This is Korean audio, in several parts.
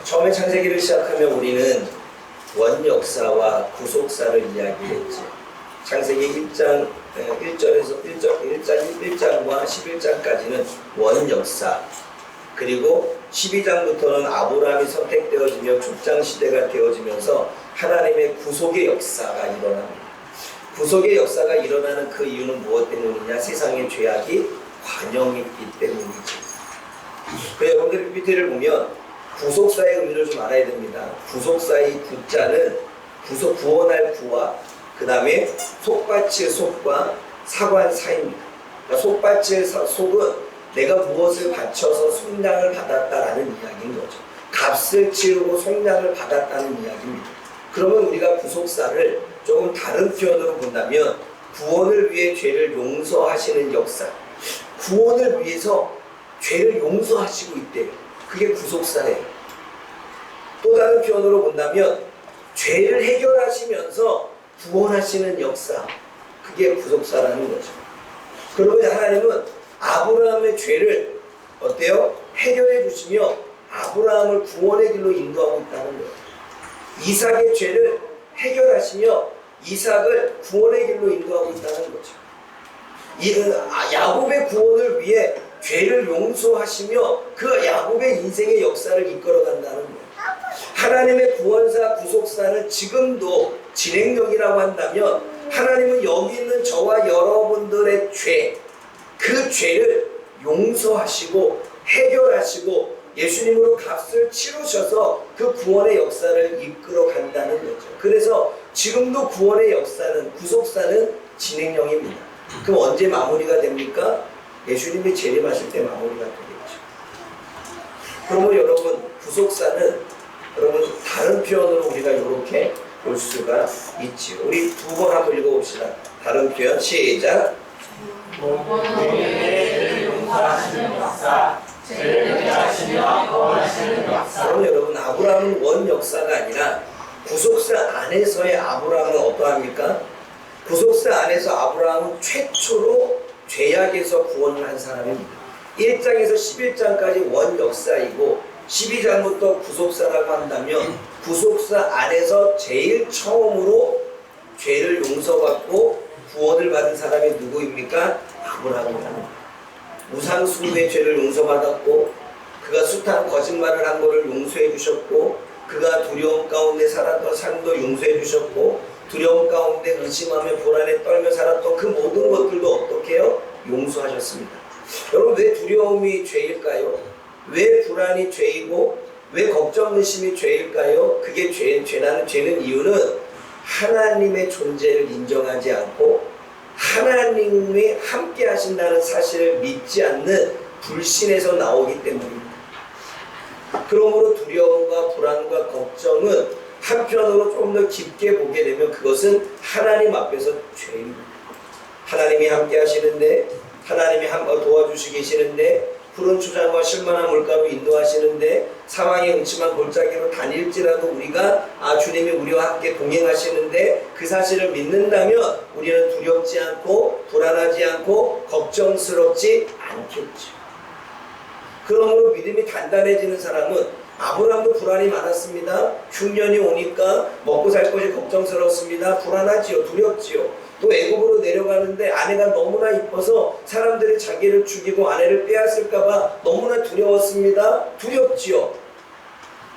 처음에 창세기를 시작하면 우리는 원역사와 구속사를 이야기했죠. 창세기 1장 1절과 11장까지는 원역사, 그리고 12장부터는 아브라함이 선택되어지며 족장시대가 되어지면서 하나님의 구속의 역사가 일어납니다. 구속의 역사가 일어나는 그 이유는 무엇 때문이냐? 세상의 죄악이 관영했기 때문이죠. 그래서 여러분들 PPT를 보면 구속사의 의미를 좀 알아야 됩니다. 구속사의 구자는 구원할 구와 그 다음에 속받칠 속과 사관 사입니다. 그러니까 속받칠 속은 내가 무엇을 바쳐서 속량을 받았다라는 이야기인 거죠. 값을 치르고 속량을 받았다는 이야기입니다. 그러면 우리가 구속사를 조금 다른 표현으로 본다면 구원을 위해 죄를 용서하시는 역사, 구원을 위해서 죄를 용서하시고 있대요. 그게 구속사예요. 또 다른 표현으로 본다면 죄를 해결하시면서 구원하시는 역사, 그게 구속사라는 거죠. 그러면 하나님은 아브라함의 죄를 어때요? 해결해 주시며 아브라함을 구원의 길로 인도하고 있다는 거예요. 이삭의 죄를 해결하시며 이삭을 구원의 길로 인도하고 있다는 거죠. 야곱의 구원을 위해 죄를 용서하시며 그 야곱의 인생의 역사를 이끌어간다는 거예요. 하나님의 구원사 구속사는 지금도 진행형이라고 한다면 하나님은 여기 있는 저와 여러분들의 죄, 그 죄를 용서하시고 해결하시고 예수님으로 값을 치르셔서 그 구원의 역사를 이끌어 간다는 거죠. 그래서 지금도 구원의 역사는, 구속사는 진행형입니다. 그럼 언제 마무리가 됩니까? 예수님이 재림하실 때 마무리가 되겠죠. 그러면 여러분, 구속사는 여러분 다른 표현으로 우리가 이렇게 볼 수가 있지요. 우리 두 번 한번 읽어봅시다. 다른 표현 시작. 그럼 여러분, 아브라함은 원 역사가 아니라 구속사 안에서의 아브라함은 어떠합니까? 구속사 안에서 아브라함은 최초로 죄악에서 구원을 한 사람입니다. 1장에서 11장까지 원 역사이고 12장부터 구속사라고 한다면 구속사 안에서 제일 처음으로 죄를 용서받고 구원을 받은 사람이 누구입니까? 아브라함입니다. 우상숭배의 죄를 용서받았고 그가 숱한 거짓말을 한 것을 용서해 주셨고 그가 두려움 가운데 살았던 삶도 용서해 주셨고 두려움 가운데 의심하며 불안에 떨며 살았던 그 모든 것들도 어떻게 해요? 용서하셨습니다. 여러분, 왜 두려움이 죄일까요? 왜 불안이 죄이고 왜 걱정 의심이 죄일까요? 그게 죄는 이유는 하나님의 존재를 인정하지 않고 하나님이 함께 하신다는 사실을 믿지 않는 불신에서 나오기 때문입니다. 그러므로 두려움과 불안과 걱정은 한편으로 좀 더 깊게 보게 되면 그것은 하나님 앞에서 죄입니다. 하나님이 함께 하시는데, 하나님이 도와주시기 계시는데, 푸른 초장과 실만한 물가로 인도하시는데, 상황이 음침한 골짜기로 다닐지라도 우리가 주님이 우리와 함께 동행하시는데 그 사실을 믿는다면 우리는 두렵지 않고 불안하지 않고 걱정스럽지 않겠죠. 그러므로 믿음이 단단해지는 사람은, 아브라함도 불안이 많았습니다. 흉년이 오니까 먹고 살 것이 걱정스럽습니다. 불안하지요. 두렵지요. 또 애굽으로 내려가는데 아내가 너무나 이뻐서 사람들이 자기를 죽이고 아내를 빼앗을까봐 너무나 두려웠습니다. 두렵지요.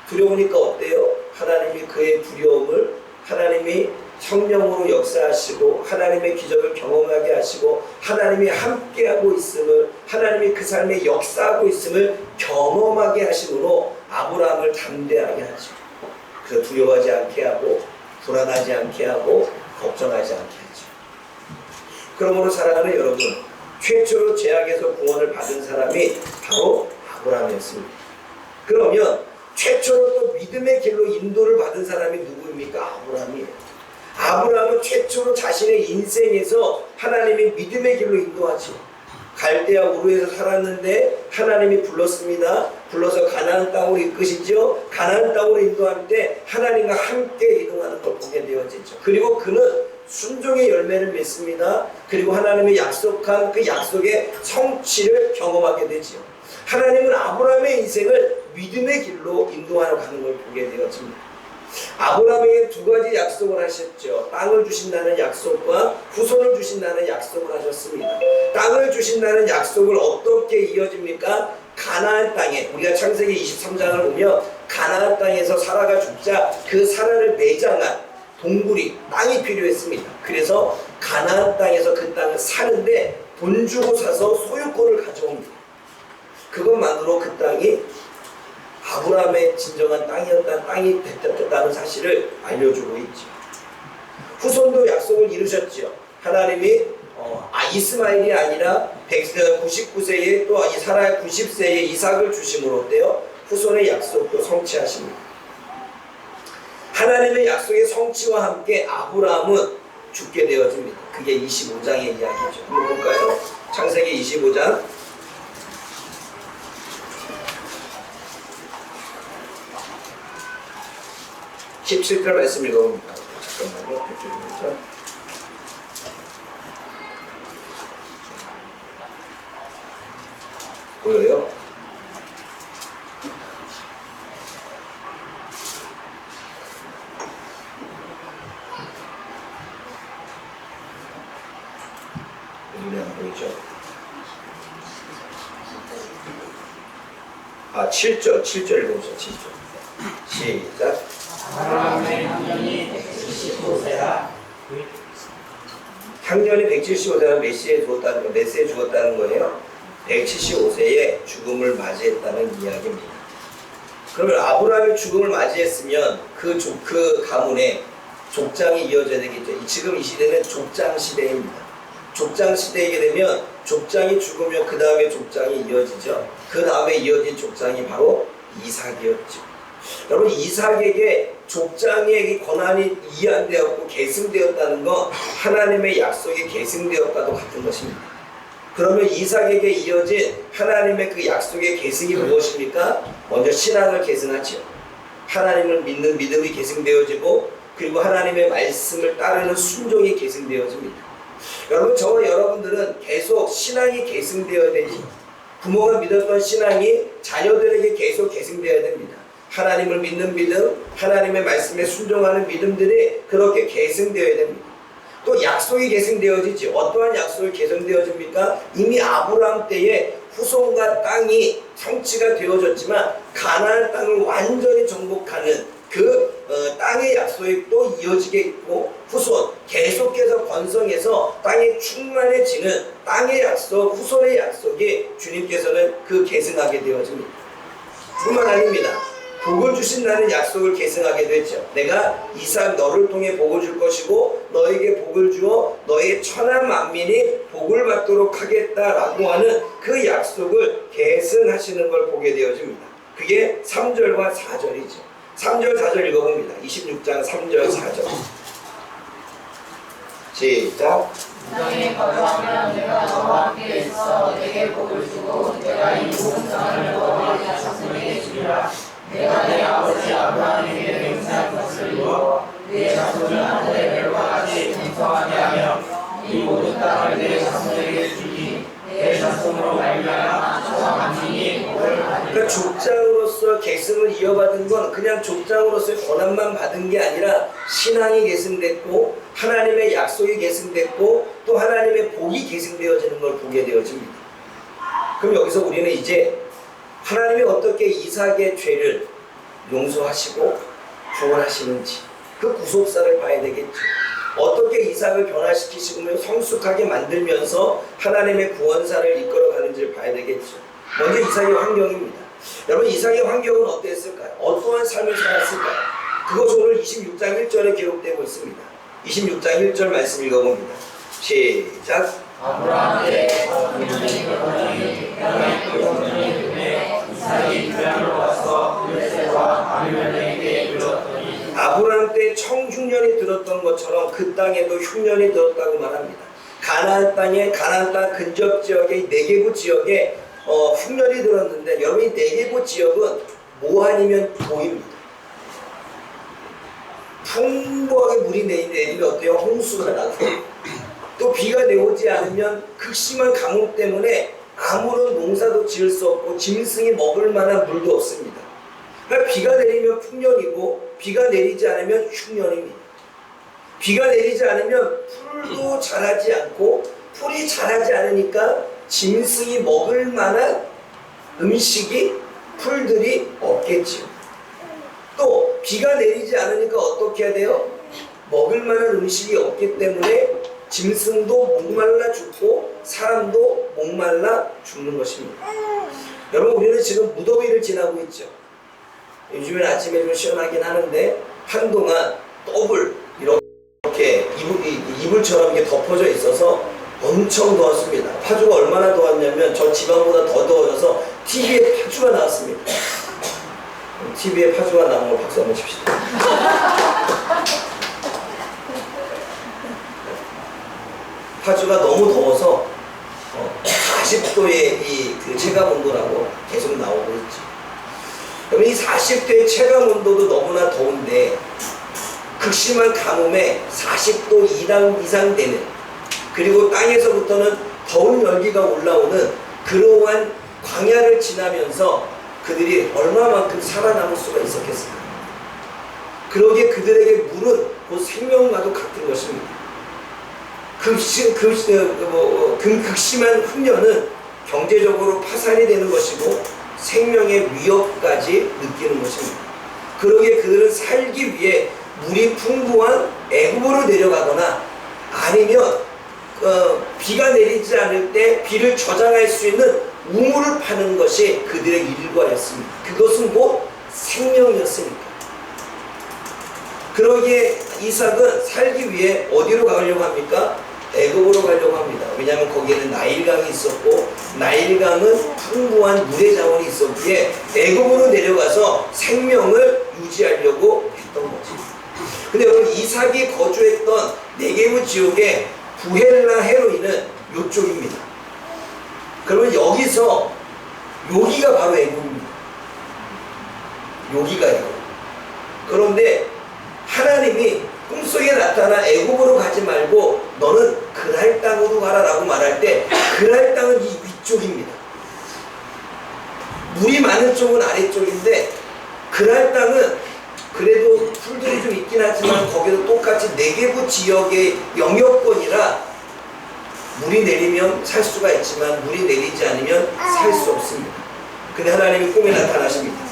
두려우니까 어때요? 하나님이 그의 두려움을, 하나님이 성령으로 역사하시고 하나님의 기적을 경험하게 하시고 하나님이 함께하고 있음을, 하나님이 그 삶에 역사하고 있음을 경험하게 하심으로 아브라함을 담대하게 하죠. 그래서 두려워하지 않게 하고 불안하지 않게 하고 걱정하지 않게 하죠. 그러므로 사랑하는 여러분, 최초로 죄악에서 구원을 받은 사람이 바로 아브라함이었습니다. 그러면 최초로 또 믿음의 길로 인도를 받은 사람이 누구입니까? 아브라함이에요. 아브라함은 최초로 자신의 인생에서 하나님이 믿음의 길로 인도하죠. 갈대아 우르에서 살았는데 하나님이 불렀습니다. 불러서 가나안 땅으로 이끄시죠. 가나안 땅으로 인도할 때 하나님과 함께 이동하는 걸 보게 되어지죠. 그리고 그는 순종의 열매를 맺습니다. 그리고 하나님이 약속한 그 약속의 성취를 경험하게 되지요. 하나님은 아브라함의 인생을 믿음의 길로 인도하러 가는 걸 보게 되어집니다. 아브라함에게 두 가지 약속을 하셨죠. 땅을 주신다는 약속과 후손을 주신다는 약속을 하셨습니다. 땅을 주신다는 약속을 어떻게 이어집니까? 가나안 땅에, 우리가 창세기 23장을 보면 가나안 땅에서 사라가 죽자 그 사라를 매장한 동굴이, 땅이 필요했습니다. 그래서 가나안 땅에서 그 땅을 사는데 돈 주고 사서 소유권을 가져옵니다. 그것만으로 그 땅이 아브라함의 진정한 땅이 됐다는 사실을 알려주고 있죠. 후손도 약속을 이루셨죠. 하나님이 이스마엘이 아니라 99세에 또 이 사라의 90세에 이삭을 주심으로 어때요? 후손의 약속도 성취하십니다. 하나님의 약속의 성취와 함께 아브라함은 죽게 되어집니다. 그게 25장의 이야기죠. 한번 볼까요? 창세기 25장 17절 말씀 읽어봅니다. 잠깐만요. 보여요? 눈에 안 보이죠? 7절 읽어보죠. 7절 시작. 아브라함의 향년이 175세라. 향년이 175세는 몇 세에 죽었다는 거예요? 175세에 죽음을 맞이했다는 이야기입니다. 그러면 아브라함이 죽음을 맞이했으면 그 가문에 족장이 이어져야 되겠죠. 지금 이 시대는 족장 시대입니다. 족장 시대이게 되면 족장이 죽으면 그 다음에 족장이 이어지죠. 그 다음에 이어진 족장이 바로 이삭이었죠. 여러분, 이삭에게 족장의 권한이 이안되었고 계승되었다는 건 하나님의 약속이 계승되었다도 같은 것입니다. 그러면 이삭에게 이어진 하나님의 그 약속의 계승이 무엇입니까? 먼저 신앙을 계승하죠. 하나님을 믿는 믿음이 계승되어지고, 그리고 하나님의 말씀을 따르는 순종이 계승되어집니다. 여러분, 저와 여러분들은 계속 신앙이 계승되어야 되지. 부모가 믿었던 신앙이 자녀들에게 계속 계승되어야 됩니다. 하나님을 믿는 믿음, 하나님의 말씀에 순종하는 믿음들이 그렇게 계승되어야 됩니다. 또 약속이 계승되어지지. 어떠한 약속이 계승되어집니까? 이미 아브라함 때에 후손과 땅이 성취가 되어졌지만 가나안 땅을 완전히 정복하는 그 땅의 약속이 또 이어지게 있고, 후손 계속해서 번성해서 땅이 충만해지는 땅의 약속, 후손의 약속이 주님께서는 그 계승하게 되어집니다. 뿐만 아닙니다. 복을 주신다는 약속을 계승하게 되죠. 내가 이삭 너를 통해 복을 줄 것이고 너에게 복을 주어 너의 천하 만민이 복을 받도록 하겠다라고 하는 그 약속을 계승하시는 걸 보게 되어집니다. 그게 3절과 4절이죠. 3절 4절 읽어봅니다. 26장 3절 4절 시작. 너희 거룩하면 내가 너와 함께 있어 내게 복을 주고 내가 이 모든 땅을 너와 자손에게 주리라. 내가 내 아버지 아브라함에게 맹세한 것을 이루어 내 자손을 하늘의 별과 같이 풍성하게 하며 이 모든 땅을 내 자손에게 주니 내 자손으로 말미암아 천하 만민이 복을 받으리라. 그러니까 족장으로서 계승을 이어받은 건 그냥 족장으로서의 권한만 받은 게 아니라 신앙이 계승됐고 하나님의 약속이 계승됐고 또 하나님의 복이 계승되어지는 걸 보게 되어집니다. 그럼 여기서 우리는 이제 하나님이 어떻게 이삭의 죄를 용서하시고 구원하시는지 그 구속사를 봐야 되겠죠. 어떻게 이삭을 변화시키시고 성숙하게 만들면서 하나님의 구원사를 이끌어가는지를 봐야 되겠죠. 먼저 이삭의 환경입니다. 여러분, 이삭의 환경은 어땠을까요? 어떠한 삶을 살았을까요? 그것이 오늘 26장 1절에 기록되고 있습니다. 26장 1절 말씀 읽어봅니다. 시작. 아브라함의 자손이 결혼이 형의 그분이 눈에 이삭이 교양으로 와서 율세와 아비멜렉에게 이르렀더니 아브라함 때 청흉년이 들었던 것처럼 그 땅에도 흉년이 들었다고 말합니다. 가나안 땅 근접 지역의 네게부 지역에 흉년이 들었는데, 여러분, 이 네게부 지역은 뭐 아니면 보입니다. 풍부하게 물이 내리면 어때요? 홍수가 나고, 또 비가 내오지 않으면 극심한 가뭄 때문에 아무런 농사도 지을 수 없고 짐승이 먹을 만한 물도 없습니다. 그러니까 비가 내리면 풍년이고 비가 내리지 않으면 흉년입니다. 비가 내리지 않으면 풀도 자라지 않고 풀이 자라지 않으니까 짐승이 먹을 만한 음식이 풀들이 없겠지요. 또 비가 내리지 않으니까 어떻게 해야 돼요? 먹을 만한 음식이 없기 때문에 짐승도 목말라 죽고 사람도 목말라 죽는 것입니다. 여러분, 우리는 지금 무더위를 지나고 있죠. 요즘엔 아침에 좀 시원하긴 하는데 한동안 더블 이렇게 이불처럼 이렇게 덮어져 있어서 엄청 더웠습니다. 파주가 얼마나 더웠냐면 저 지방보다 더 더워져서 TV에 파주가 나왔습니다. TV에 파주가 나온 거 박수 한번 칩시다. 파주가 너무 더워서 40도의 그 체감 온도라고 계속 나오고 있죠. 그럼 이 40도의 체감 온도도 너무나 더운데 극심한 가뭄에 40도 이상 되는, 그리고 땅에서부터는 더운 열기가 올라오는 그러한 광야를 지나면서 그들이 얼마만큼 살아남을 수가 있었겠습니까? 그러기에 그들에게 물은 곧 생명과도 같은 것입니다. 극심한 흉년은 경제적으로 파산이 되는 것이고 생명의 위협까지 느끼는 것입니다. 그러기에 그들은 살기 위해 물이 풍부한 애굽으로 내려가거나 아니면 비가 내리지 않을 때 비를 저장할 수 있는 우물을 파는 것이 그들의 일과였습니다. 그것은 곧 생명이었으니까. 그러기에 이삭은 살기 위해 어디로 가려고 합니까? 애굽으로 가려고 합니다. 왜냐하면 거기에는 나일강이 있었고 나일강은 풍부한 물의 자원이 있었기에 애굽으로 내려가서 생명을 유지하려고 했던 거지. 근데 여러분, 이삭이 거주했던 네게브 지역의 부헬라 헤로이는 이쪽입니다. 그러면 여기서 여기가 바로 애굽입니다. 여기가 애굽. 그런데 하나님이 꿈속에 나타나 애굽으로 가지 말고 너는 그랄 땅으로 가라라고 말할 때 그랄 땅은 이 위쪽입니다. 물이 많은 쪽은 아래쪽인데 그랄 땅은 그래도 풀들이 좀 있긴 하지만 거기도 똑같이 네게브 지역의 영역권이라 물이 내리면 살 수가 있지만 물이 내리지 않으면 살 수 없습니다. 근데 하나님이 꿈에 나타나십니다.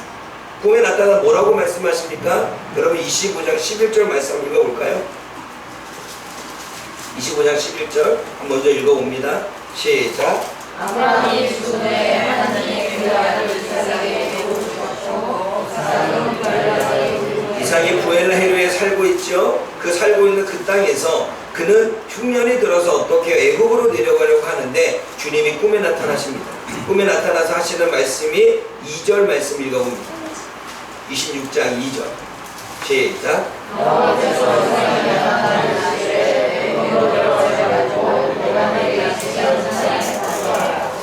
꿈에 나타나 뭐라고 말씀하십니까? 여러분 25장 11절 말씀 한번 읽어볼까요? 25장 11절 먼저 읽어봅니다. 시작. 아브라함이 죽음에 하나님의 그 아들 이삭에게 주고 주셨고 이삭이 부엘라 헤로에 살고 있죠. 그 살고 있는 그 땅에서 그는 흉년이 들어서 어떻게 애굽으로 내려가려고 하는데 주님이 꿈에 나타나십니다. 꿈에 나타나서 하시는 말씀이 2절 말씀 읽어봅니다. 26장 2절 시작.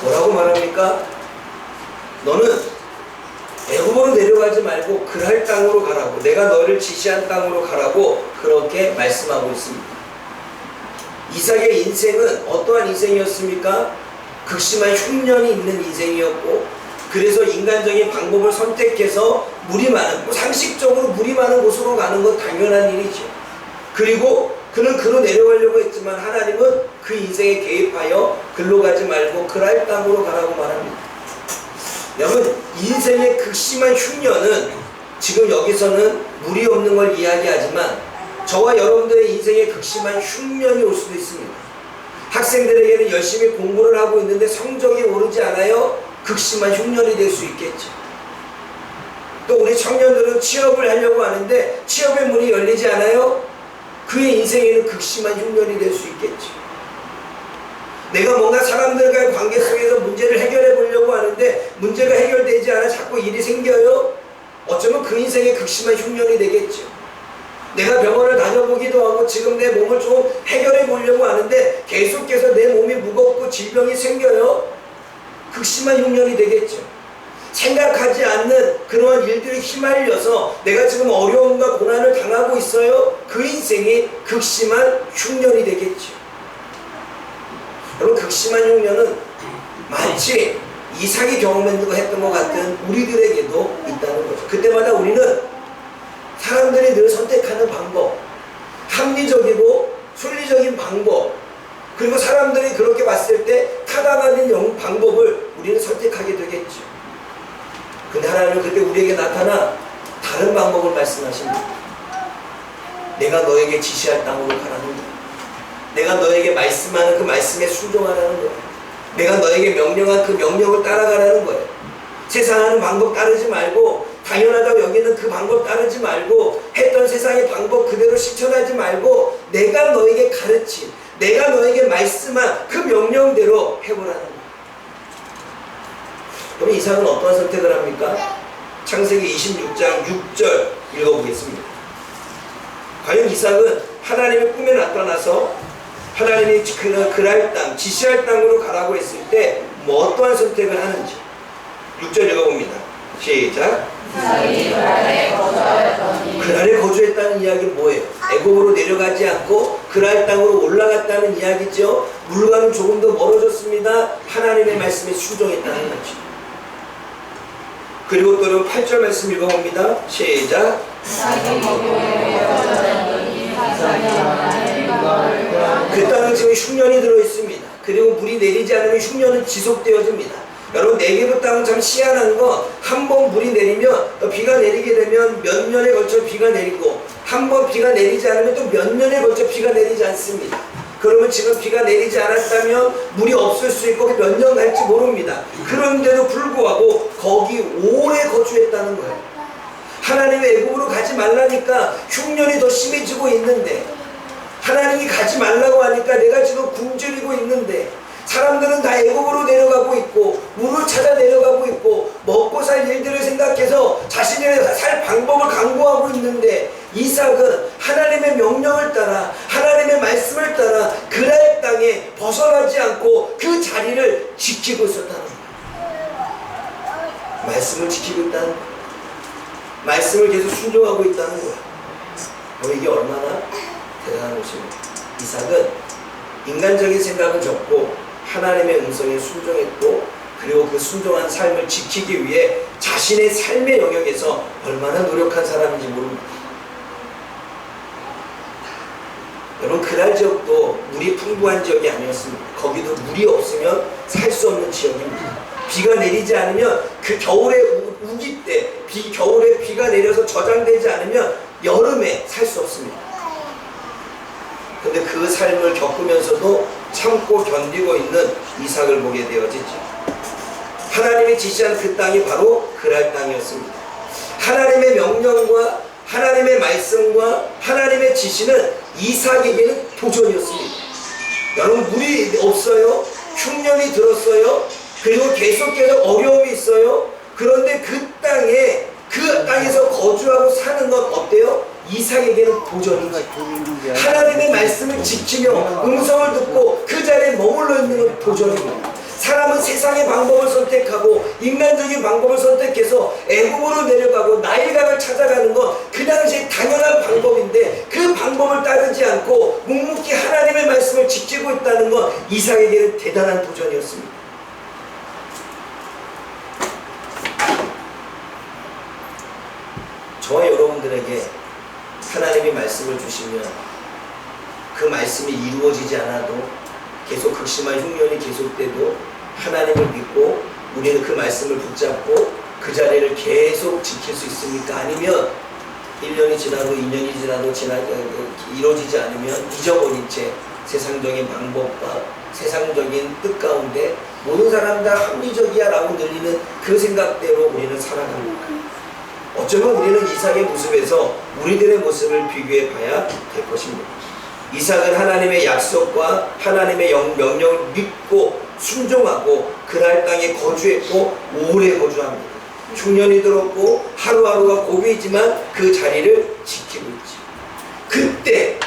뭐라고 말합니까? 너는 애굽으로 내려가지 말고 그랄 땅으로 가라고, 내가 너를 지시한 땅으로 가라고 그렇게 말씀하고 있습니다. 이삭의 인생은 어떠한 인생이었습니까? 극심한 흉년이 있는 인생이었고, 그래서 인간적인 방법을 선택해서 물이 많은, 상식적으로 물이 많은 곳으로 가는 건 당연한 일이죠. 그리고 그는 그로 내려가려고 했지만 하나님은 그 인생에 개입하여 글로 가지 말고 그랄 땅으로 가라고 말합니다. 여러분, 인생의 극심한 흉년은 지금 여기서는 물이 없는 걸 이야기하지만 저와 여러분들의 인생에 극심한 흉년이 올 수도 있습니다. 학생들에게는 열심히 공부를 하고 있는데 성적이 오르지 않아요? 극심한 흉년이 될 수 있겠죠. 또 우리 청년들은 취업을 하려고 하는데 취업의 문이 열리지 않아요? 그의 인생에는 극심한 흉년이 될 수 있겠죠. 내가 뭔가 사람들과의 관계 속에서 문제를 해결해 보려고 하는데 문제가 해결되지 않아 자꾸 일이 생겨요? 어쩌면 그 인생에 극심한 흉년이 되겠죠. 내가 병원을 다녀보기도 하고 지금 내 몸을 좀 해결해 보려고 하는데 계속해서 내 몸이 무겁고 질병이 생겨요? 극심한 흉년이 되겠죠. 생각하지 않는 그러한 일들이 휘말려서 내가 지금 어려움과 고난을 당하고 있어요? 그 인생이 극심한 흉년이 되겠죠. 여러분, 극심한 흉년은 마치 이삭이 경험했던 것 같은 우리들에게도 있다는 거죠. 그때마다 우리는 사람들이 늘 선택하는 방법, 합리적이고 순리적인 방법, 그리고 사람들이 그렇게 봤을 때 타당하는 방법을 우리는 선택하게 되겠죠. 근데 하나님은 그때 우리에게 나타나 다른 방법을 말씀하십니다. 내가 너에게 지시할 땅으로 가라는 거야. 내가 너에게 말씀하는 그 말씀에 순종하라는 거야. 내가 너에게 명령한 그 명령을 따라가라는 거예요. 세상 하는 방법 따르지 말고, 당연하다고 여기는 그 방법 따르지 말고, 했던 세상의 방법 그대로 실천하지 말고, 내가 너에게 가르친, 내가 너에게 말씀한 그 명령대로 해보라는 거예요. 그럼 이삭은 어떠한 선택을 합니까? 창세기 26장 6절 읽어보겠습니다. 과연 이삭은 하나님의 꿈에 나타나서 하나님이 그랄 땅, 지시할 땅으로 가라고 했을 때 뭐 어떠한 선택을 하는지 6절 읽어봅니다. 시작. 이삭이 그랄에 거주하였더니 그랄에 거주했다는 이야기는 뭐예요? 애굽으로 내려가지 않고 그랄 땅으로 올라갔다는 이야기죠. 물과는 조금 더 멀어졌습니다. 하나님의 말씀에 순종했다는 거죠. 그리고 또 8절 말씀 읽어봅니다. 시작. 이삭이 거기에 거주하였더니 이삭이 하나님의 이거를 그 땅은 지금 흉년이 들어있습니다. 그리고 물이 내리지 않으면 흉년은 지속되어집니다. 여러분, 네게브 땅은 참 희한한 건 한 번 물이 내리면 비가 내리게 되면 몇 년에 걸쳐 비가 내리고, 한 번 비가 내리지 않으면 또 몇 년에 걸쳐 비가 내리지 않습니다. 그러면 지금 비가 내리지 않았다면 물이 없을 수 있고 몇 년 갈지 모릅니다. 그런데도 불구하고 거기 오래 거주했다는 거예요. 하나님이 애굽으로 가지 말라니까 흉년이 더 심해지고 있는데, 하나님이 가지 말라고 하니까 내가 지금 굶주리고 있는데, 사람들은 다 애굽으로 내려가고 있고 물을 찾아 내려가고 있고 먹고 살 일들을 생각해서 자신의 살 방법을 강구하고 있는데, 이삭은 하나님의 명령을 따라 하나님의 말씀을 따라 그랄 땅에 벗어나지 않고 그 자리를 지키고 있었다는 거예요. 말씀을 지키고 있다는 거예요. 말씀을 계속 순종하고 있다는 거예요. 이게 얼마나 대단한 것입니다. 이삭은 인간적인 생각은 적고 하나님의 음성에 순종했고, 그리고 그 순종한 삶을 지키기 위해 자신의 삶의 영역에서 얼마나 노력한 사람인지 모릅니다. 여러분, 그날 지역도 물이 풍부한 지역이 아니었습니다. 거기도 물이 없으면 살 수 없는 지역입니다. 비가 내리지 않으면 그 겨울에 우기 때, 겨울에 비가 내려서 저장되지 않으면 여름에 살 수 없습니다. 근데 그 삶을 겪으면서도 참고 견디고 있는 이삭을 보게 되어지죠. 하나님이 지시한 그 땅이 바로 그랄 땅이었습니다. 하나님의 명령과 하나님의 말씀과 하나님의 지시는 이삭에게는 도전이었습니다. 여러분, 물이 없어요. 흉년이 들었어요. 그리고 계속해서 어려움이 있어요. 그런데 그 땅에서 거주하고 사는 건 어때요? 이삭에게는 도전이죠. 하나님의 말씀을 지키며 음성을 듣고 그 자리에 머물러 있는 건 도전입니다. 사람은 세상의 방법을 선택하고 인간적인 방법을 선택해서 애굽으로 내려가고 나일강을 찾아가는 건 그 당시에 당연한 방법인데, 그 방법을 따르지 않고 묵묵히 하나님의 말씀을 지키고 있다는 건 이삭에게는 대단한 도전이었습니다. 저와 여러분들에게 하나님이 말씀을 주시면 그 말씀이 이루어지지 않아도, 계속 극심한 흉년이 계속돼도 하나님을 믿고 우리는 그 말씀을 붙잡고 그 자리를 계속 지킬 수 있습니까? 아니면 1년이 지나도 2년이 지나도 이루어지지 않으면 잊어버린 채 세상적인 방법과 세상적인 뜻 가운데 모든 사람 다 합리적이야 라고 들리는 그 생각대로 우리는 살아갑니다. 어쩌면 우리는 이삭의 모습에서 우리들의 모습을 비교해 봐야 될 것입니다. 이삭은 하나님의 약속과 하나님의 명령을 믿고 순종하고 그날 땅에 거주했고 오래 거주합니다. 흉년이 들었고 하루하루가 고비이지만 그 자리를 지키고 있지. 그때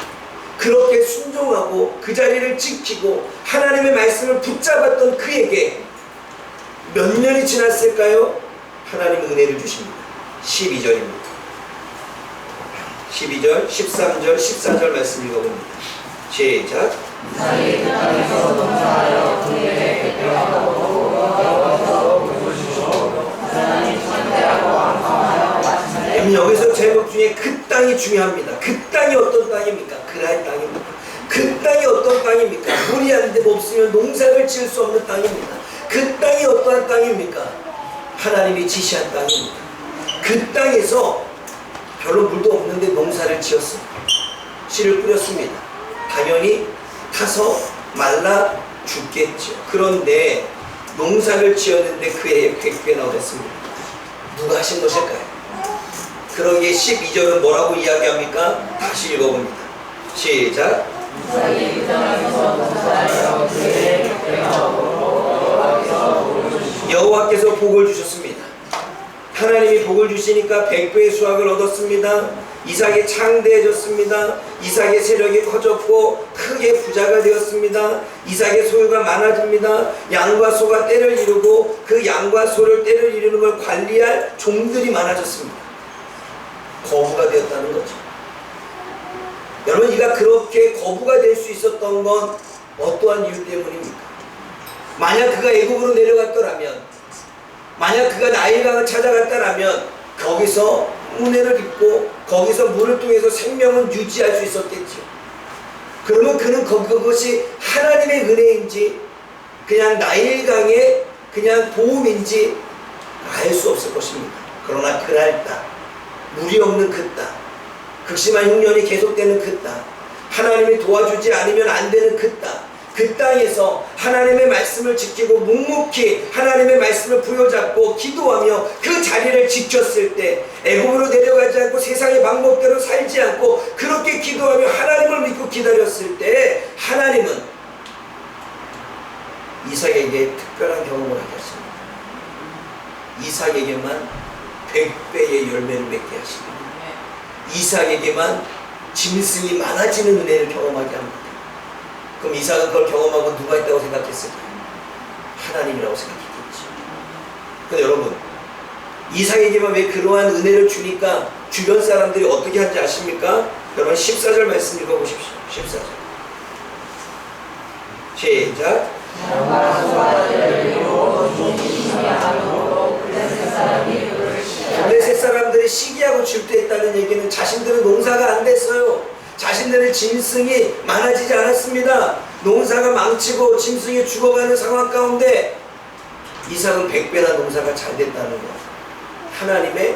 그렇게 순종하고 그 자리를 지키고 하나님의 말씀을 붙잡았던 그에게 몇 년이 지났을까요? 하나님은 은혜를 주십니다. 12절입니다. 12절, 13절, 14절 말씀 읽어봅니다. 시작. 이삭이 그 땅에서 농사하여 그에게 백배가 오르고 땅이 중요합니다. 그 땅이 어떤 땅입니까? 그랄 땅입니다. 그 땅이 어떤 땅입니까? 물이 안 되고 없으면 농사를 지을 수 없는 땅입니다. 그 땅이 어떠한 땅입니까? 하나님이 지시한 땅입니다. 그 땅에서 별로 물도 없는데 농사를 지었습니다. 씨를 뿌렸습니다. 당연히 타서 말라 죽겠죠. 그런데 농사를 지었는데 그 해에 100배나 얻었습니다. 누가 하신 것일까요? 그러기에 12절은 뭐라고 이야기합니까? 다시 읽어봅니다. 시작. 여호와께서 복을 주셨습니다. 하나님이 복을 주시니까 100배의 수확을 얻었습니다. 이삭이 창대해졌습니다. 이삭의 세력이 커졌고 크게 부자가 되었습니다. 이삭의 소유가 많아집니다. 양과 소가 때를 이루고 그 양과 소를 때를 이루는 걸 관리할 종들이 많아졌습니다. 거부가 되었다는 거죠. 여러분, 이가 그렇게 거부가 될 수 있었던 건 어떠한 이유 때문입니까? 만약 그가 애국으로 내려갔더라면, 만약 그가 나일강을 찾아갔다라면 거기서 은혜를 입고 거기서 물을 통해서 생명은 유지할 수 있었겠죠. 그러면 그는 그것이 하나님의 은혜인지 그냥 나일강의 그냥 도움인지 알 수 없을 것입니다. 그러나 그날 땅, 물이 없는 그 땅, 극심한 흉년이 계속되는 그 땅, 하나님이 도와주지 않으면 안 되는 그 땅, 그 땅에서 하나님의 말씀을 지키고 묵묵히 하나님의 말씀을 부여잡고 기도하며 그 자리를 지켰을 때, 애국으로 내려가지 않고 세상의 방법대로 살지 않고 그렇게 기도하며 하나님을 믿고 기다렸을 때 하나님은 이삭에게 특별한 경험을 하셨습니다. 이삭에게만 100배의 열매를 맺게 하십니다. 이삭에게만 짐승이 많아지는 은혜를 경험하게 합니다. 그럼 이삭은 그걸 경험하고 누가 있다고 생각했을까요? 하나님이라고 생각했겠죠. 근데 여러분, 이삭에게만 왜 그러한 은혜를 주니까 주변 사람들이 어떻게 하는지 아십니까? 여러분 14절 말씀 읽어보십시오. 14절 시작. 블레셋 사람들이 시기하고 질투했다는 얘기는 자신들은 농사가 안 됐어요. 자신들의 짐승이 많아지지 않았습니다. 농사가 망치고 짐승이 죽어가는 상황 가운데 이삭은 100배나 농사가 잘 됐다는 것, 하나님의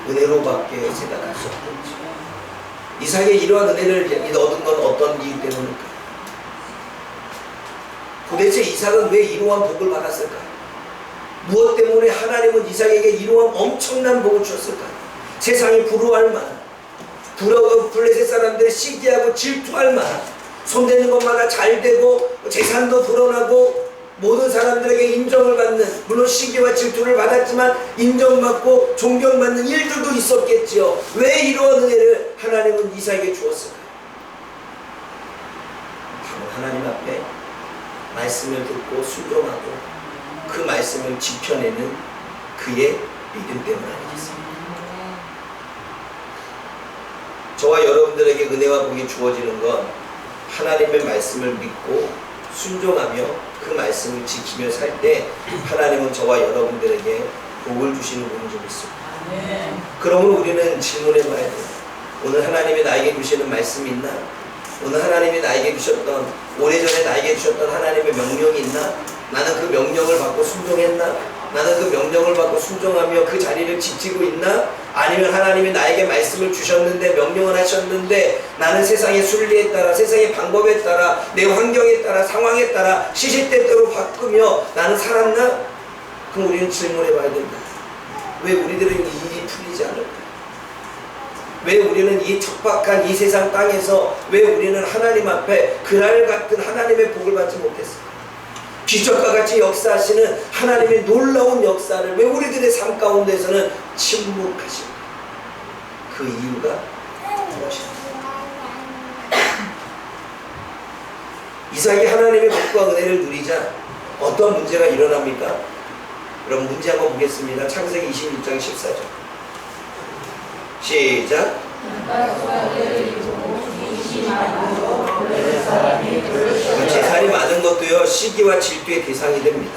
은혜로밖에 생각할 수 없겠죠. 이삭의 이러한 은혜를 얻은 건 어떤 이유 때문일까요? 도대체 이삭은 왜 이러한 복을 받았을까요? 무엇 때문에 하나님은 이삭에게 이러한 엄청난 복을 주셨을까요? 세상이 부러워할 만한, 블레셋 사람들이 시기하고 질투할 만한, 손대는 것마다 잘 되고 재산도 불어나고 모든 사람들에게 인정을 받는, 물론 시기와 질투를 받았지만 인정받고 존경받는 일들도 있었겠지요. 왜 이러한 은혜를 하나님은 이삭에게 주었을까요? 하나님 앞에 말씀을 듣고 순종하고 그 말씀을 지켜내는 그의 믿음 때문 아니겠습니까? 저와 여러분들에게 은혜와 복이 주어지는 건 하나님의 말씀을 믿고 순종하며 그 말씀을 지키며 살 때 하나님은 저와 여러분들에게 복을 주시는 분인 줄 믿습니다. 그러므로 우리는 질문해 봐야 돼요. 오늘 하나님이 나에게 주시는 말씀이 있나? 오늘 하나님이 나에게 주셨던, 오래전에 나에게 주셨던 하나님의 명령이 있나? 나는 그 명령을 받고 순종했나? 나는 그 명령을 받고 순종하며 그 자리를 지키고 있나? 아니면 하나님이 나에게 말씀을 주셨는데, 명령을 하셨는데 나는 세상의 순리에 따라, 세상의 방법에 따라, 내 환경에 따라, 상황에 따라 시시때때로 바꾸며 나는 살았나? 그럼 우리는 질문해 봐야 된다. 왜 우리들은 일이 풀리지 않을까? 왜 우리는 이 척박한 이 세상 땅에서 왜 우리는 하나님 앞에 그날 같은 하나님의 복을 받지 못했을까? 기적과 같이 역사하시는 하나님의 놀라운 역사를 왜 우리들의 삶 가운데서는 침묵하십니까? 그 이유가 무엇입니까? 이삭이 하나님의 복과 은혜를 누리자 어떤 문제가 일어납니까? 그럼 문제 한번 보겠습니다. 창세기 26장 14절 시작. 재산이 많은 것도요, 시기와 질투의 대상이 됩니다.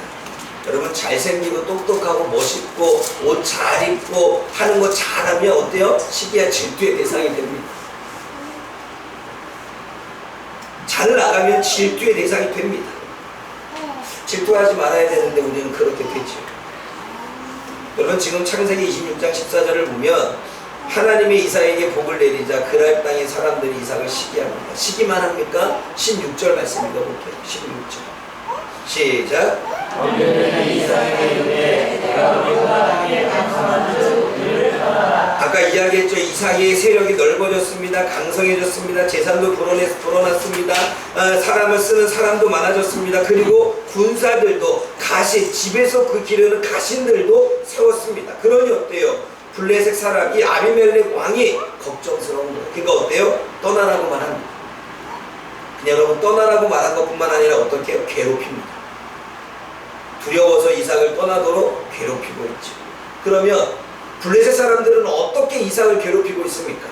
여러분 잘생기고 똑똑하고 멋있고 옷 잘 입고 하는 거 잘하면 어때요? 시기와 질투의 대상이 됩니다. 잘 나가면 질투의 대상이 됩니다. 질투하지 말아야 되는데 우리는 그렇게 되죠. 여러분 지금 창세기 26장 14절을 보면 하나님이 이삭에게 복을 내리자 그랄 땅의 사람들이 이삭을 시기합니다. 시기만 합니까? 16절 말씀 읽어볼게요. 16절 시작. 아까 이야기했죠. 이삭의 세력이 넓어졌습니다. 강성해졌습니다. 재산도 불어났습니다. 사람을 쓰는 사람도 많아졌습니다. 그리고 군사들도 집에서 그 기르는 가신들도 세웠습니다. 그러니 어때요? 블레셋 사람 이 아비멜렉 왕이 걱정스러운 거예요. 그러니까 어때요? 떠나라고만 합니다. 그냥 여러분 떠나라고 말한 것뿐만 아니라 어떻게 해요? 괴롭힙니다. 두려워서 이삭을 떠나도록 괴롭히고 있죠. 그러면 블레셋 사람들은 어떻게 이삭을 괴롭히고 있습니까?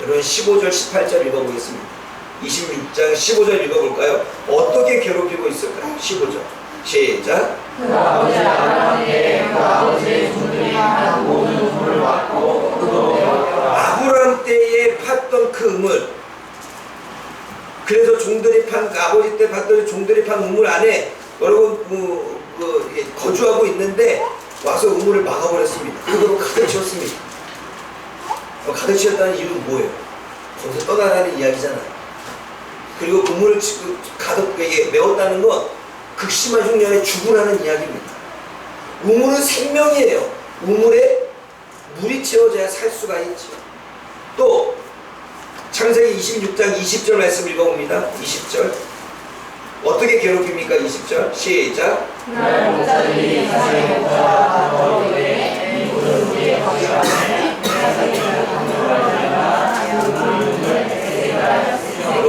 여러분 15절 18절 읽어보겠습니다. 26장 15절 읽어볼까요? 어떻게 괴롭히고 있을까요? 15절 시작. 그 아버지 아브라함에게 그 아버지의 종들이 한 모든 우물을 받고 그도 배웠더라. 아브라함 때에 팠던 그 우물, 그래서 종들이 아버지 때 팠던 종들이 판 우물 안에 여러분 거주하고 있는데 와서 우물을 막아버렸습니다. 그리고 가득 채웠습니다. 가득 채웠다는 이유는 뭐예요? 거기서 떠나라는 이야기잖아요. 그리고 우물을 가득 메웠다는 건 극심한 흉년에 죽으라는 이야기입니다. 우물은 생명이에요. 우물에 물이 채워져야 살 수가 있죠. 또 창세기 26장 20절 말씀 읽어봅니다. 20절 어떻게 괴롭힙니까? 20절 시작. 그날 목자들이 이삭의 목자와 거리에 이 물은 우리의 거기 안에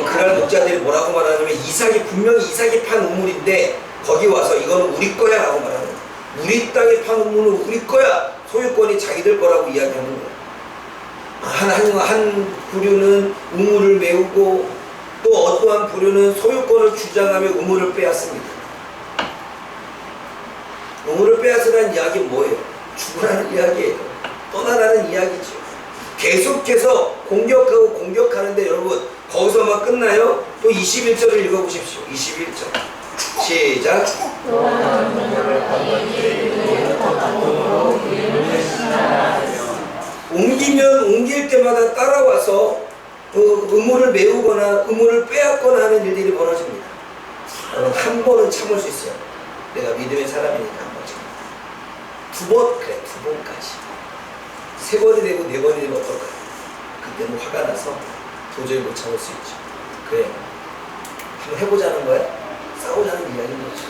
그날 목자들이 뭐라고 말하냐면 이삭이 분명히 이삭이 판 우물인데 거기 와서 이거는 우리 거야 라고 말하는 거예요. 우리 땅에 판 우물은 우리 거야. 소유권이 자기들 거라고 이야기하는 거예요. 한 부류는 우물을 메우고 또 어떠한 부류는 소유권을 주장하며 우물을 빼앗습니다. 우물을 빼앗으라는 이야기는 뭐예요? 죽으라는 이야기예요. 떠나라는 이야기죠. 계속해서 공격하는데 여러분 거기서만 끝나요? 또 21절을 읽어보십시오. 21절 시작. 옮기면 옮길 때마다 따라와서 우물을 메우거나 우물을 빼앗거나 하는 일들이 벌어집니다. 여러분 한 번은 참을 수 있어요. 내가 믿음의 사람이니까 한 번 참아. 두 번? 그래 두 번까지. 세 번이 되고 네 번이 되면 어떨까요? 그때는 화가 나서 도저히 못 참을 수 있죠. 그래 한번 해보자는 거야? 싸우자는 이야기인 거죠.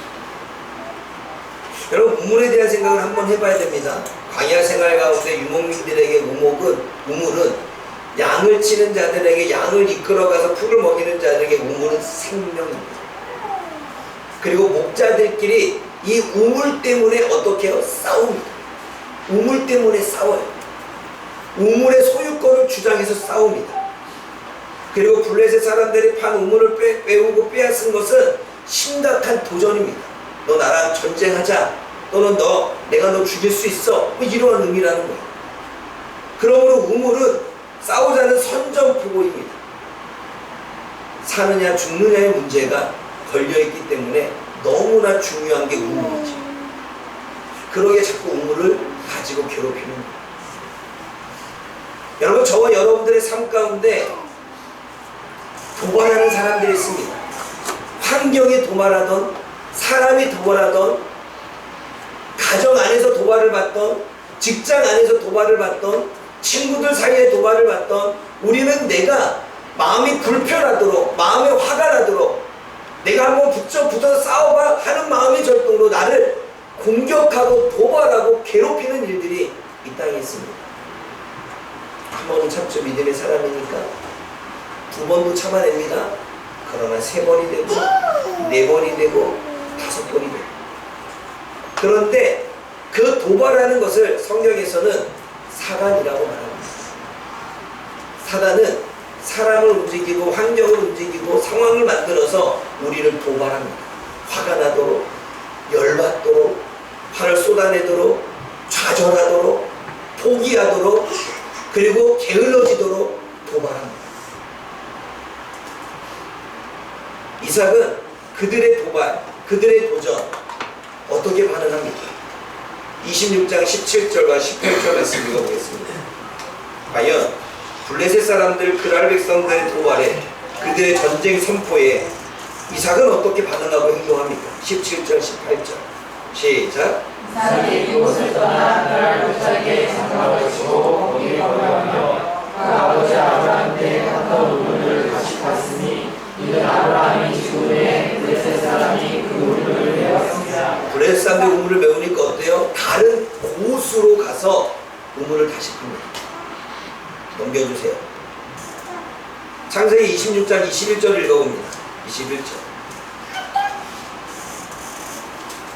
여러분 우물에 대한 생각을 한번 해봐야 됩니다. 광야 생활 가운데 유목민들에게 우물은 양을 치는 자들에게 양을 이끌어가서 풀을 먹이는 자들에게 우물은 생명입니다. 그리고 목자들끼리 이 우물 때문에 어떻게 해요? 싸웁니다. 우물 때문에 싸워요. 우물의 소유권을 주장해서 싸웁니다. 그리고 블레셋 사람들이 판 우물을 빼오고 빼앗은 것은 심각한 도전입니다. 너 나랑 전쟁하자. 또는 내가 너 죽일 수 있어. 뭐 이러한 의미라는 거예요. 그러므로 우물은 싸우자는 선전포고입니다. 사느냐 죽느냐의 문제가 걸려있기 때문에 너무나 중요한 게 우물이죠. 그러게 자꾸 우물을 가지고 괴롭히는 거예요. 여러분 저와 여러분들의 삶 가운데 도발하는 사람들이 있습니다. 환경이 도발하던 사람이 도발하던 가정 안에서 도발을 받던 직장 안에서 도발을 받던 친구들 사이에 도발을 받던 우리는 내가 마음이 불편하도록 마음에 화가 나도록 내가 한번 붙어서 싸워봐 하는 마음이 절도로 나를 공격하고 도발하고 괴롭히는 일들이 이 땅에 있습니다. 한 번은 참죠. 믿음의 사람이니까. 두 번도 참아냅니다. 그러나 세 번이 되고 네 번이 되고 다섯 번이 되고 그런데 그 도발하는 것을 성경에서는 사단이라고 말합니다. 사단은 사람을 움직이고 환경을 움직이고 상황을 만들어서 우리를 도발합니다. 화가 나도록 열받도록 팔을 쏟아내도록, 좌절하도록, 포기하도록, 그리고 게을러지도록 도발합니다. 이삭은 그들의 도발, 그들의 도전 어떻게 반응합니까? 26장 17절과 18절 말씀 읽어보겠습니다. 과연 블레셋 사람들 그랄 백성들의 도발에, 그들의 전쟁 선포에 이삭은 어떻게 반응하고 행동합니까? 17절 18절 시작. 이삭이 그곳을 떠나 그랄 못하게 장막을 치고 거기에 거주하며 그 아버지 아브라함께 갔던 우물을 다시 팠으니 이는 아브라함이 죽은 후에 블레셋 사람이 그 우물을 메웠습니다. 블레셋 사람들이 우물을 메우니까 어때요? 다른 곳으로 가서 우물을 다시 풉니다. 넘겨주세요. 창세기 26장 21절 읽어봅니다. 21절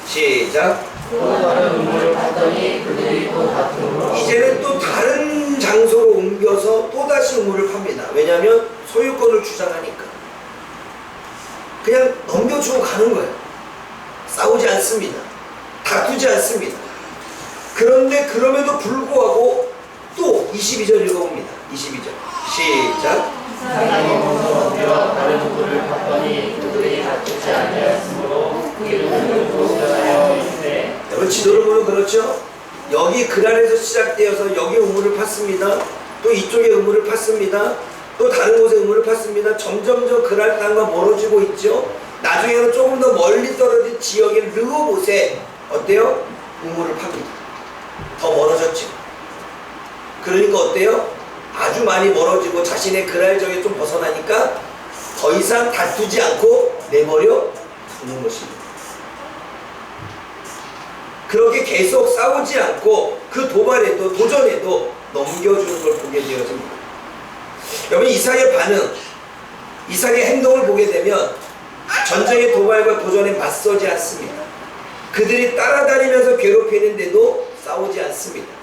시작. 또 다른 우물을 팠더니 그들이 또 같은 우물로 이제는 또 다른 장소로 옮겨서 또다시 우물을 팝니다. 왜냐하면 소유권을 주장하니까. 그냥 넘겨주고 가는 거예요. 싸우지 않습니다. 다투지 않습니다. 그런데 그럼에도 불구하고 또 22절 읽어봅니다. 22절 시작. 이삭이 먼저 옮겨 다른 우물을 팠더니 그들이 다투지 아니하였으므로 그 이름을 도시하여 이르되. 여러분 지도를 보면 그렇죠? 여기 그랄에서 시작되어서 여기 우물을 팠습니다. 또 이쪽에 우물을 팠습니다. 또 다른 곳에 우물을 팠습니다. 점점점 그랄 땅과 멀어지고 있죠. 나중에는 조금 더 멀리 떨어진 지역인 르호봇에 어때요? 우물을 팝니다. 더 멀어졌죠. 그러니까 어때요? 아주 많이 멀어지고 자신의 그랄적에 좀 벗어나니까 더 이상 다투지 않고 내버려 두는 것입니다. 그렇게 계속 싸우지 않고 그 도발에도 도전에도 넘겨주는 걸 보게 되어집니다. 여러분 이삭의 반응, 이삭의 행동을 보게 되면 전쟁의 도발과 도전에 맞서지 않습니다. 그들이 따라다니면서 괴롭히는데도 싸우지 않습니다.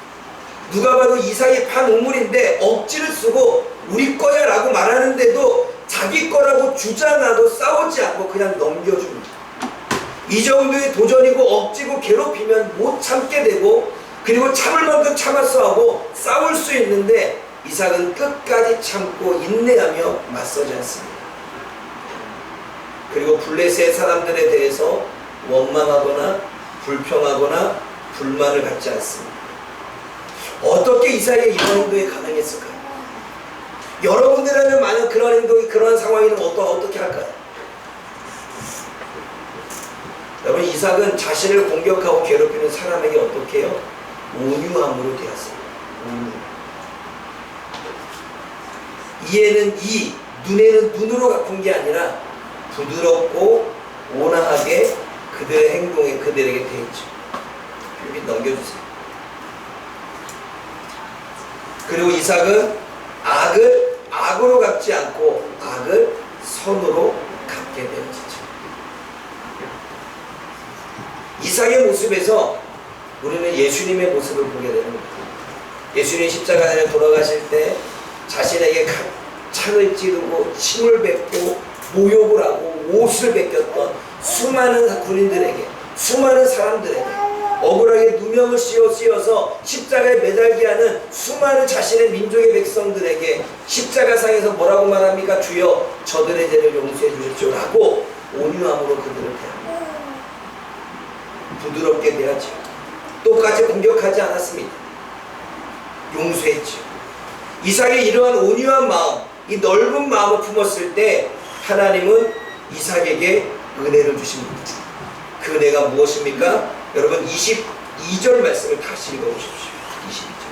누가 봐도 이삭이 판 우물인데 억지를 쓰고 우리 거야 라고 말하는데도 자기 거라고 주장하고 싸우지 않고 그냥 넘겨줍니다. 이 정도의 도전이고 억지고 괴롭히면 못 참게 되고, 그리고 참을 만큼 참았어 하고 싸울 수 있는데 이삭은 끝까지 참고 인내하며 맞서지 않습니다. 그리고 블레셋 사람들에 대해서 원망하거나 불평하거나 불만을 갖지 않습니다. 어떻게 이삭의 이런 행동이 가능했을까요? 여러분들이라면 만약 그런 행동이, 그런 상황이면 어떻게 할까요? 여러분 이삭은 자신을 공격하고 괴롭히는 사람에게 어떻게 해요? 온유함으로 대했습니다. 온유. 이에는 이, 눈에는 눈으로 갚은 게 아니라 부드럽고 온화하게 그들의 행동에 그들에게 대했죠. 여기 넘겨주세요. 그리고 이삭은 악을 악으로 갚지 않고 악을 선으로 갚게 되어지죠. 이삭의 모습에서 우리는 예수님의 모습을 보게 되는 겁니다. 예수님 십자가에 돌아가실 때 자신에게 창을 찌르고 침을 뱉고 모욕을 하고 옷을 벗겼던 수많은 군인들에게, 수많은 사람들에게, 억울하게 누명을 씌워서 십자가에 매달게 하는 수많은 자신의 민족의 백성들에게 십자가상에서 뭐라고 말합니까? 주여 저들의 죄를 용서해 주십시오 라고 온유함으로 그들을 대합니다. 부드럽게 대하죠. 똑같이 공격하지 않았습니다. 용서했죠. 이삭의 이러한 온유한 마음, 이 넓은 마음을 품었을 때 하나님은 이삭에게 은혜를 주십니다. 그 은혜가 무엇입니까? 여러분 22절 말씀을 다시 읽어보십시오. 22절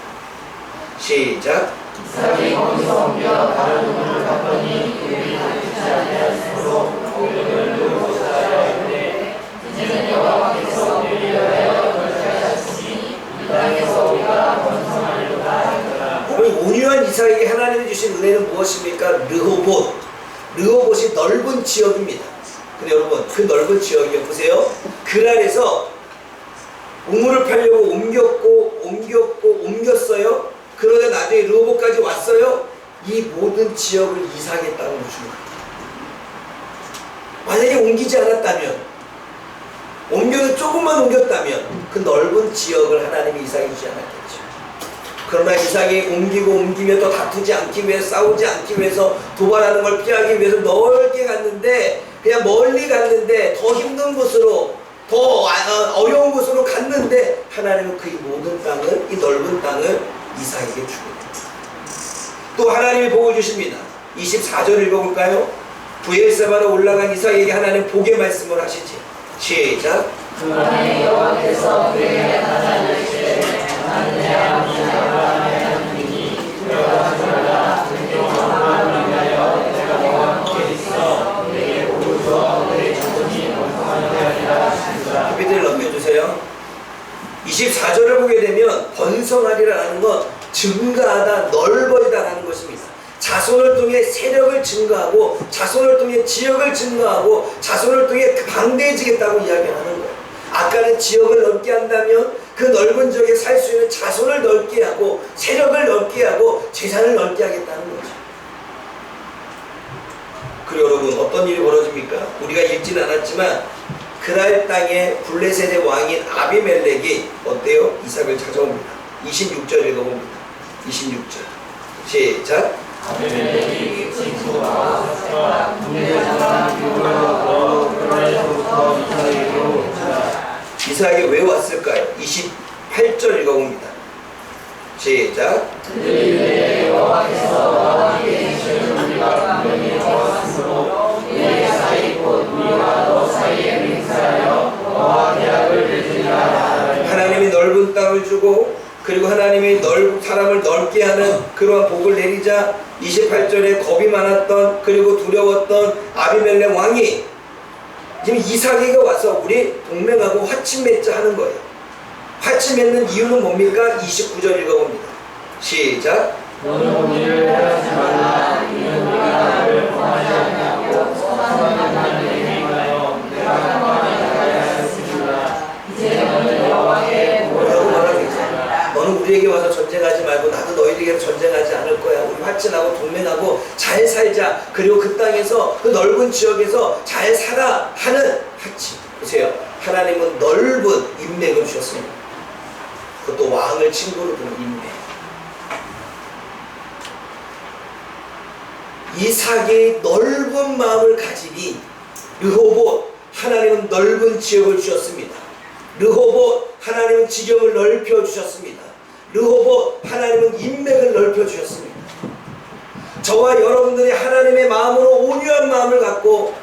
시작. 이삭이 거기서 옮겨 다른 우물을 팠더니 그들이 다투지 아니하였으므로 그 이름을 르호봇이라 하였는데 이제는 여호와께서 우리를 위하여 결정하셨으니 이 땅에서 우리가 번성하리로다 하였더라. 온유한 이삭에게 하나님이 주신 은혜는 무엇입니까? 르호봇. 르호봇이 넓은 지역입니다. 근데 여러분 그 넓은 지역이 보세요. 그랄에서 우물을 파려고 옮겼어요. 그러다 나중에 르호봇까지 왔어요. 이 모든 지역을 이삭의 땅으로 줍니다. 만약에 옮기지 않았다면 조금만 옮겼다면 그 넓은 지역을 하나님이 이삭에게 주지 않았겠죠. 그러나 이삭이 옮기며 또 다투지 않기 위해서, 싸우지 않기 위해서, 도발하는 걸 피하기 위해서 넓게 갔는데, 그냥 멀리 갔는데, 더 힘든 곳으로, 더 어려운 곳으로 갔는데, 하나님은 그 모든 땅을, 이 넓은 땅을 이삭에게 주고, 또 하나님이 복을 주십니다. 24절 읽어볼까요? 부엘세바로 올라간 이삭에게 하나님 복의 말씀을 하시지. 시작. 그날에 여호와께서 그에게 나타나시되 나는 내 아버지 아브라함의 하나님이니 내가 저라 존경하는 위하여 내가 너와 함께 있어 내게 복을 주어 내 자손이 번성하게 하리라 하시니라. 밑을 넘겨주세요. 24절을 보게 되면 번성하리라는 건 증가하다, 넓어지다라는 것입니다. 자손을 통해 세력을 증가하고, 자손을 통해 지역을 증가하고, 자손을 통해 방대해지겠다고 이야기하는 거예요. 아까는 지역을 넓게 한다면 그 넓은 지역에 살 수 있는 자손을 넓게 하고, 세력을 넓게 하고, 재산을 넓게 하겠다는 거죠. 그리고 여러분, 어떤 일이 벌어집니까? 우리가 읽지는 않았지만 그날 땅에 블레셋의 왕인 아비멜렉이 어때요? 이삭을 찾아옵니다. 26절 읽어봅니다. 26절 시작. 아비멜렉이 친구와 사람과 군대장과 기울어서 그날에서부터 이삭에게로 오니라. 이삭에게 왜 왔을까요? 28절 읽어봅니다. 시작. 그들이 여호와께서 나와 함께 계시는 우리가 분명히 보았으므로 우리 사이 곧 우리와 너 사이에 맹세하여 너와 계약을 맺으리라. 하나님이 넓은 땅을 주고, 그리고 하나님이 사람을 넓게 하는 그러한 복을 내리자 28절에 겁이 많았던, 그리고 두려웠던 아비멜렉 왕이 지금 이삭에게 와서 우리 동맹하고 화친 맺자 하는 거예요. 화친 맺는 이유는 뭡니까? 29절 읽어봅니다. 시작. 너는 우리를 해하지 말라. 이는 우리가 나를 범하지 않냐고 선언하는 얘기인가요? 내가 평안히 나가야 했으리라. 이제 너는 여호와께 뭐라고 말합니까? 너는 우리에게 와서 전쟁하지 말고 나도 너희에게 전쟁하지 않을 거야. 우리 화친하고 동맹하고 잘 살자. 그리고 그 땅에서, 그 넓은 지역에서 잘 살아 하는 화친. 보세요. 하나님은 넓은 인맥을 주셨습니다. 그것도 왕을 친구로 두는 인맥. 이삭이 넓은 마음을 가지니 르호봇, 하나님은 넓은 지역을 주셨습니다. 르호봇, 하나님은 지경을 넓혀 주셨습니다. 르호봇, 하나님은 인맥을 넓혀 주셨습니다. 저와 여러분들이 하나님의 마음으로 온유한 마음을 갖고,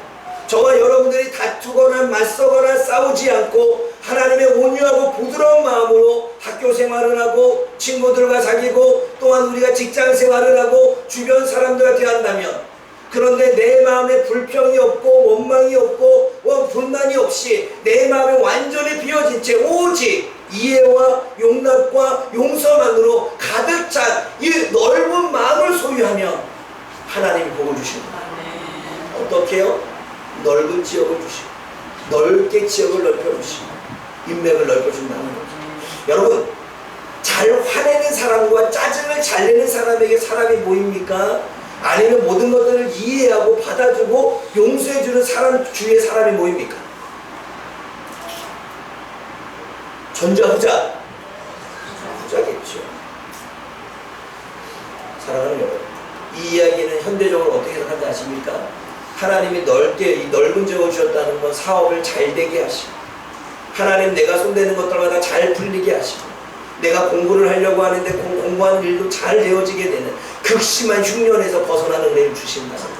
저와 여러분들이 다투거나 맞서거나 싸우지 않고 하나님의 온유하고 부드러운 마음으로 학교 생활을 하고 친구들과 사귀고, 또한 우리가 직장 생활을 하고 주변 사람들과 대한다면, 그런데 내 마음에 불평이 없고 원망이 없고 불만이 없이 내 마음이 완전히 비워진 채 오직 이해와 용납과 용서만으로 가득 찬 이 넓은 마음을 소유하면 하나님이 복을 주십니다. 어떻게 해요? 넓은 지역을 주시고, 넓게 지역을 넓혀주시고, 인맥을 넓혀준다는 거죠. 여러분, 잘 화내는 사람과 짜증을 잘 내는 사람에게 사람이 모입니까? 아니면 모든 것들을 이해하고 받아주고 용서해주는 사람 주위에 사람이 모입니까? 전자 후자? 후자겠죠. 사랑하는 여러분, 이 이야기는 현대적으로 어떻게 생각하는지 아십니까? 하나님이 넓게 이 넓은 지역을 주셨다는 건 사업을 잘 되게 하시고, 하나님 내가 손대는 것들마다 잘 풀리게 하시고, 내가 공부를 하려고 하는데 공부하는 일도 잘 되어지게 되는 극심한 흉년에서 벗어나는 은혜를 주신다는 거예요.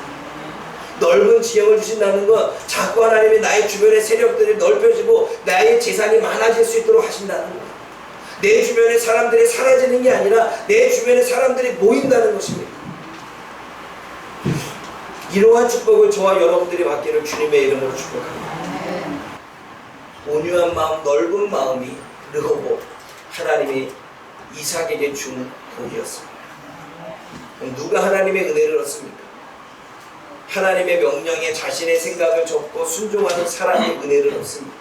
넓은 지형을 주신다는 건 자꾸 하나님이 나의 주변의 세력들이 넓혀지고 나의 재산이 많아질 수 있도록 하신다는 거예요. 내 주변의 사람들이 사라지는 게 아니라 내 주변의 사람들이 모인다는 것입니다. 이러한 축복을 저와 여러분들이 받기를 주님의 이름으로 축복합니다. 온유한 마음, 넓은 마음이 르호봇, 하나님이 이삭에게 준 복이었습니다. 누가 하나님의 은혜를 얻습니까? 하나님의 명령에 자신의 생각을 접고 순종하는 사람이 은혜를 얻습니다.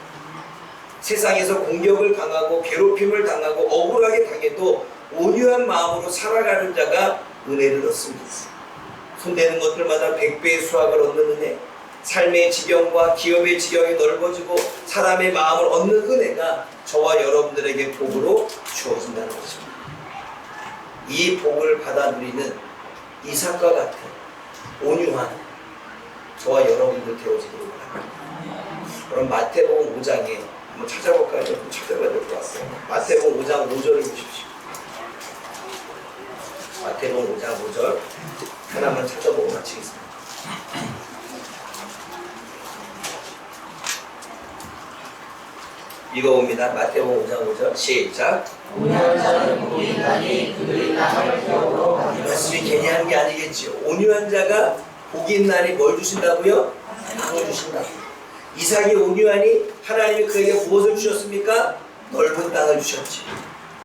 세상에서 공격을 당하고 괴롭힘을 당하고 억울하게 당해도 온유한 마음으로 살아가는 자가 은혜를 얻습니다. 손대는 것들마다 100배의 수확을 얻는 은혜, 삶의 지경과 기업의 지경이 넓어지고 사람의 마음을 얻는 은혜가 저와 여러분들에게 복으로 주어진다는 것입니다. 이 복을 받아 누리는 이삭과 같은 온유한 저와 여러분들 되어지기를 바랍니다. 그럼 마태복음 5장에 한번 찾아볼까요? 좀 찾아봐야 될 것 같아요. 마태복음 5장 5절을 보십시오. 마태복음 5장 5절 하나만 찾아보고 마치겠습니다. 읽어봅니다. 마태복음 5장 5절 시작. 온유한 자는 복이 있나니 그들이 땅을 기업으로 이 말씀이 괜히 한 게 아니겠지요. 온유한 자가 복이 있나니 뭘 주신다고요? 땅을 주신다. 이삭이 온유하니 하나님이 그에게 무엇을 주셨습니까? 넓은 땅을 주셨지.